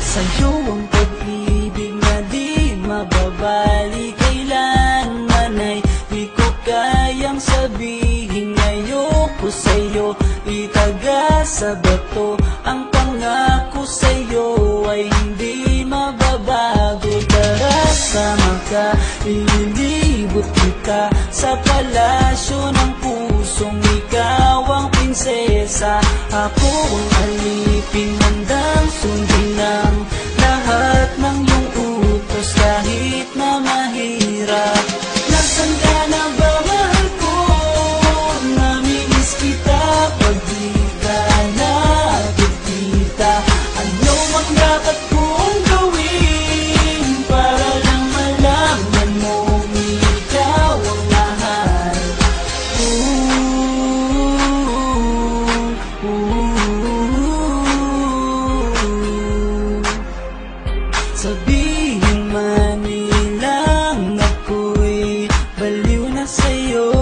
Sa'yo ang pag-ibig na di mababali, kailanman ay di ko kayang sabihin. Ayoko sa'yo itaga sa bato, ang pangako sa'yo ay hindi mababago. Tara sama ka, ililibot kita sa palasyo ng pusong ikaw ang prinsesa. Ako ang alipin, handang sundin ng lahat ng iyong utos kahit na mahirap. Nasaan ka na ba, mahal ko? Namimiss kita pag di ka nakikita. Ano ang dapat kong gawin para lang malaman mong ikaw ang mahal? Sabihin man nilang ako'y baliw na sa'yo,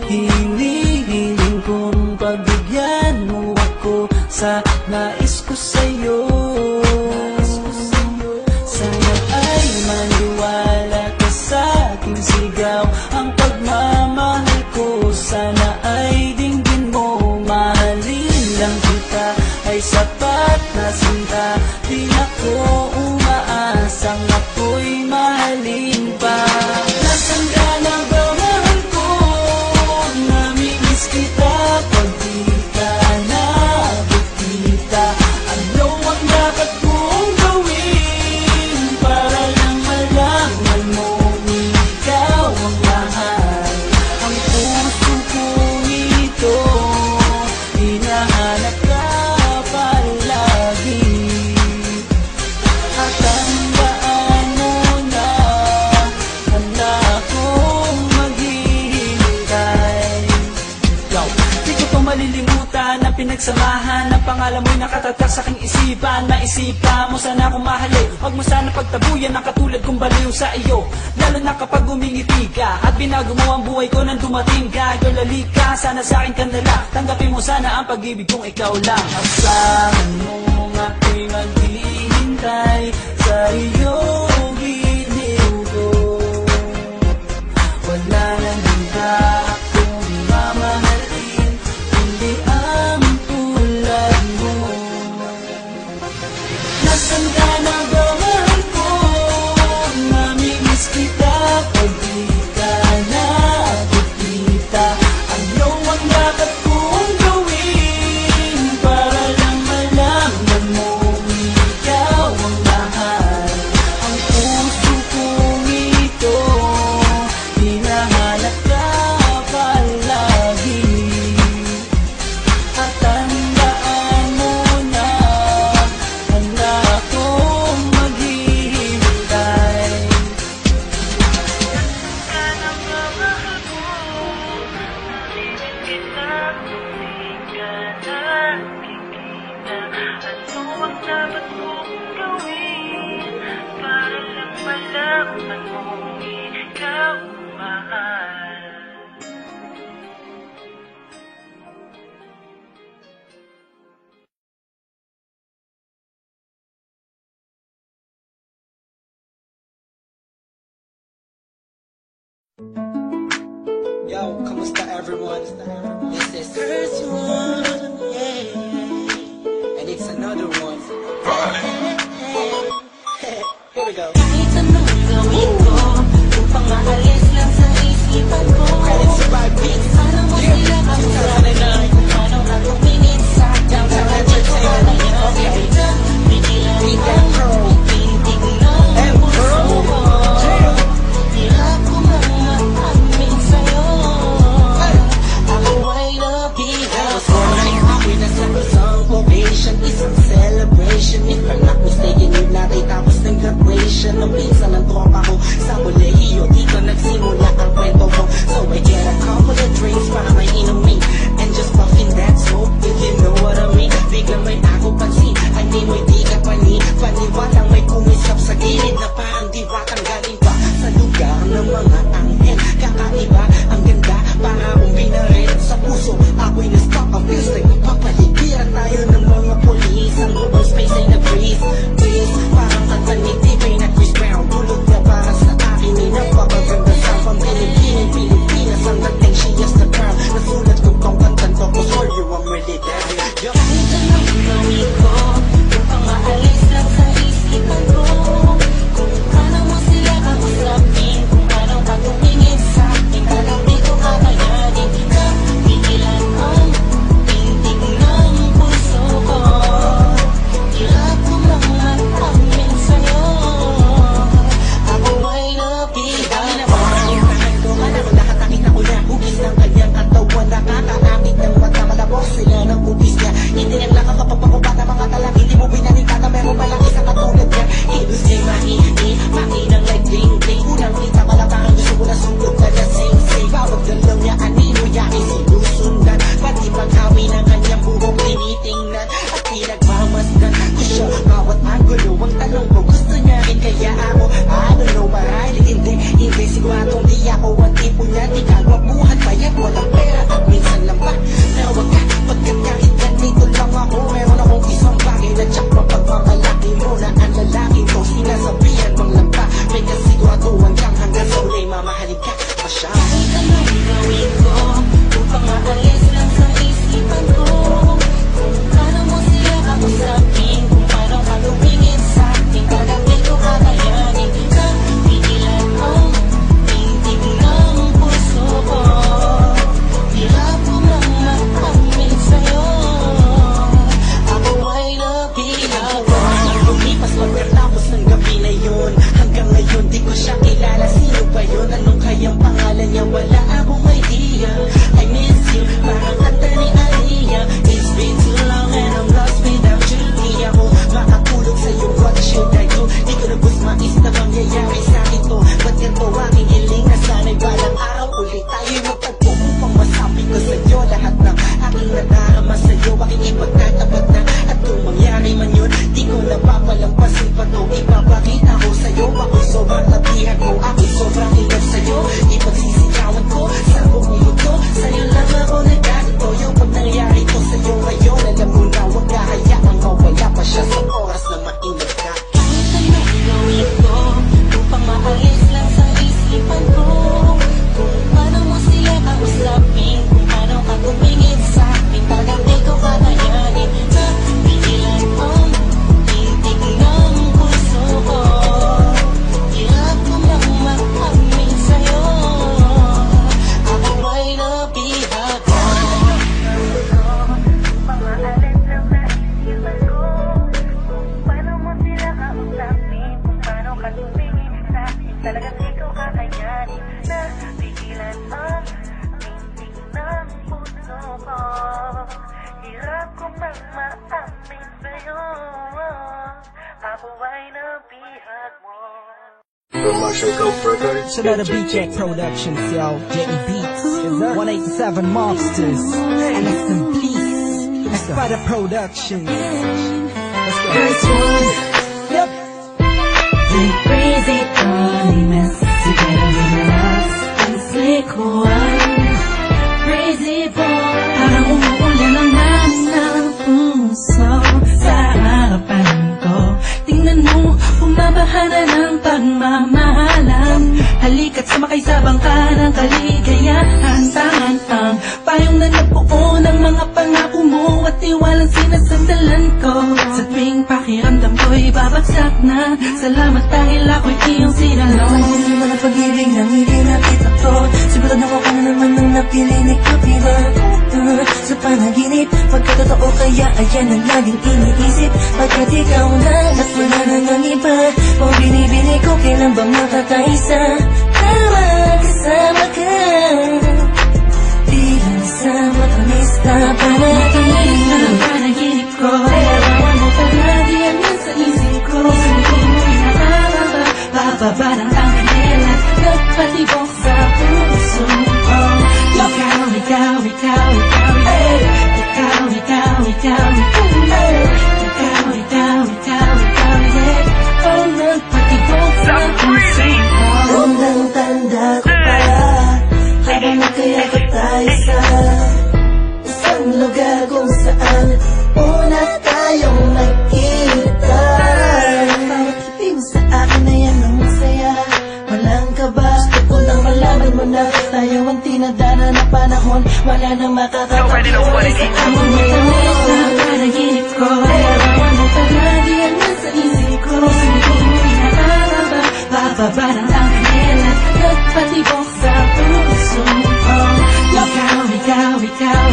hinihiling kong pagbigyan mo ako sa nais ko sa'yo. Sana ay maniwala ka sa aking sigaw, ang pagmamahal ko sana ay dinggin mo. Mahalin lang kita ay sapat na sinta, di ako umaasang ako'y mahalin pa. Nasaan ka na ba, mahal ko? Namimiss kita pag di ka nakikita. Ano ang dapat kong gawin para lang malaman mong ikaw ang mahal? Ang puso kong ito hinahanap ka palagi, at tandaan mo na handa akong maghihintay. Di ko to malilimutan ang pinagsamahan, ang pangalan mo'y nakatatak sa aking isipan. Maisipan mo sana akong mahalin, huwag mo sana pagtabuyan ang katulad kong baliw sa iyo. Lalo na kapag umingiti ka at binago mo ang buhay ko nang dumating ka. Girl, halika, sana sa akin ka na lang, tanggapin mo sana ang pag-ibig kong ikaw lang. Asahan mo ako'y maghihintay sa iyong giliw ko. Wala nang iba akong mamahalin kundi ang tulad mo. Nasaan ka na ba, mahal ko? Namimiss kita pag di ka nakikita. Ano ang dapat kong gawin para lang malaman mong ikaw ang mahal? Ang puso kong ito hinahanap ka palagi, at tandaan mo na handa akong maghihintay. Ano ang dapat kong gawin para lang malaman mong ikaw ang mahal? Yo, kamusta everyone? This is first one, yeah, and it's another one. Here we go. Kahit anong gawin ko upang maalis lang sa isipan ko, Credits to my beats. sana mo sila kausapin kung paano na tumingin sa downtown entertainment. Pigilan ang titignan ang puso ko. Hirap ko mang maamin sa'yo, ako ay nabigat. Happiness and some ovation, isang celebration. If I'm not mistaken, yun natin tapos ng graduation. Ang pinsan ng tropa ko niya, di kagwapuhan, bayad, walang pera at minsan lang ba. Pero wag ka, pagkat kahit ganito lang ako, meron akong isang bagay na tsak mapagmamalaki mo na ang lalaking ko, sinasabihan mong lampa. May kasiguraduhan kang hanggang sa uli mamahalin ka pa siya. Kahit anong gawin ko, upang maalis lang sa isipan ko, kung paano mo sila kausapin, kung paano ka tumingin sa akin, talagang di ko kakayanin na pigilan ang tindig ng puso ko. Hirap ko nang maamin sa'yo, ako ay nabilawan. Lumipas pagkatapos ng gabi na yun, hanggang ngayon di ko siya kilala. Sino ba yun? Anong kayang pangalan niya? Wala akong idea. I miss you, parang kanta ni Aliyah. It's been too long and I'm lost without you. Di ako makatulog sa'yo, what should I do? Di ko na gusto mais na mangyayari sa akin to. Ba't ganito aking hiling na sana'y balang araw ulit tayo'y magtagpo upang masabi ko sa'yo lahat ng aking nadarama sa'yo. Aking ipagtatapat na at kung mangyari man yun, di ko napapalampasin pa to. Ipapakita ko sa'yo, ako'y sobrang labihan mo, ako'y sobrang ingat sa'yo. Ipagsisigawan ko sa buong mundo, sa'yo lang ako nagganito. Yung pag nangyari to sa'yo ngayon, alam mo na huwag ka hayaang mawala pa siya sa oras na maingat ka. Kahit anong gawin ko, upang maalis lang sa isipan ko, kung paano mo sila kausapin, kung paano ka tumingin sa akin, talagang di ko kakayanin na pigilan ang tindig ng puso ko. Hirap ko nang maamin sa'yo, ako ay nabihagan. Pangaalis lang sa isipan ko, kung paano mo sila kausapin, kung paano ka tumingin sa akin, talagang di ko kakayanin na pigilan ang tindig ng puso ko. Hirap ko mang maamin sa'yo, ako ay nabihag mo. Commercial Go Records. Sonata BK Productions, yo. Jetty Beats. 187 Monsters. And it's complete. Spider Productions. Let's go. First one, Yep. the crazy promise, together with us, ang slick one, crazy boy. Parang umuulan ang lahat ng puso sa harapan ko. Tingnan mo, bumabaha na ng pagmamahalan. Halika't sumakay sa bangka ng kaligayahan. Tangan ang payong na nabuo ng mga pangako mo at tiwalang sinasandalan ko. Sa tuwing pakiramdam ko'y babagsak na, salamat dahil ako'y iyong sinalo. Hindi naman ang pag-ibig nang hindi nakita ko. Sigurado ako na naman nang napili ni Kapila. Sa panaginip, pagkatotoo kaya ayan ang laging iniisip. Pagkat ikaw na at wala nang ang iba, kung binibini ko kailan ba makakaisa. Tama kasama ka, bilang sa matamis na panaginip. Ang panaginip ko, larawan mo palagi yan sa isip ko. Hindi mo inaaraba, bababa ng ang kanila, nagpatibok sa puso ko. Ikaw, ikaw, ikaw, ikaw, ikaw, ikaw, ikaw, ikaw, ikaw, ikaw, ikaw, ang nagpatibok sa puso ko. Unang tanda ko pa, habang nagkayakap tayo sa isang lugar kung saan una tayong nagkita. Bawat ibig mo sa akin ay anong saya, walang kaba. Gusto ko lang malaman mo na tayo ang tinadana na panahon, wala nang makakapag-iwalay sa amon mo. Ang panaginip ko, larawan mo palagi yan sa isip ko. Hindi mo inaaraba, bababa ng ang kanila, nagpatibok sa puso ko. Ikaw, ikaw, ikaw, ikaw,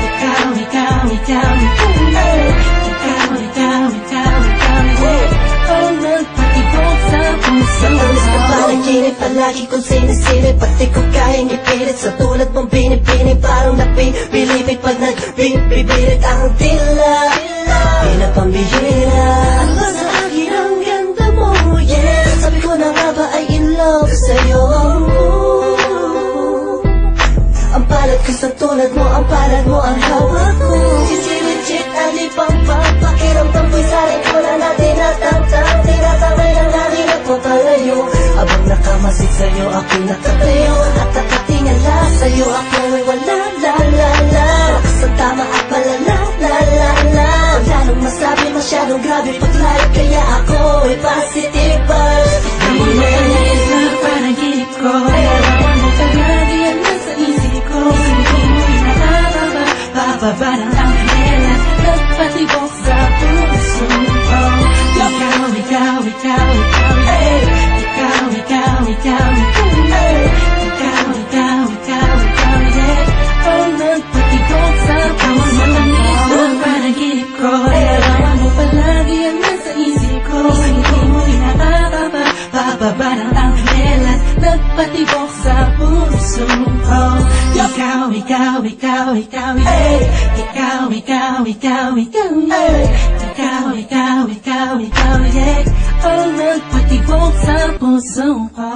ikaw, ikaw, ikaw, ikaw, ikaw, ikaw, ang nagpatibok sa puso Alis na ko. panaginip, palagi kong sinisilip, pati ko kayang ipilit. Sa tulad mong binibini, parang napibilipit. Pag nagbibibirit ang tila, pinapambihira. Ano ba sa akin ang ganda mo, yeah. Sabi ko na nga ba ay in love sa'yo. Ang palad ko sa tulad mo, ang palad mo ang hawak ko. Legit, alipang papakiramdam ko'y sa rin ko na natin natantang. Tinatamay lang natin nagpapalayo, habang nakama Masid sa'yo ako'y nakatayo at nakatingala sa'yo ako'y wala la la la. Lakas ang tama at palala la la la. Wala nang masabi masyadong grabe pag-like kaya ako'y positive vibes. Di mo matalis na panaginip ko, narawan mo palagi yan nasa isip ko. Isipin mo'y nakababa, bababa ng anghel at nagpatibok sa puso ko. Ikaw, ikaw, ikaw, ikaw, yeah. Ikaw, ikaw, ikaw, ikaw, yeah. Ikaw, ikaw, ikaw, ikaw, yeah. Ang nagpatibok sa puso ko. Panaginip ko, narawan mo palagi yan nasa isip ko. Isipin mo'y nakababa, bababa ng anghel at nagpatibok sa puso ko. Ikaw, ikaw, ikaw, ikaw, yeah. Ikaw, ikaw, ikaw, ikaw, yeah. Ikaw, ikaw, ikaw, ikaw, yeah. Ang nagpatibok sa puso ko.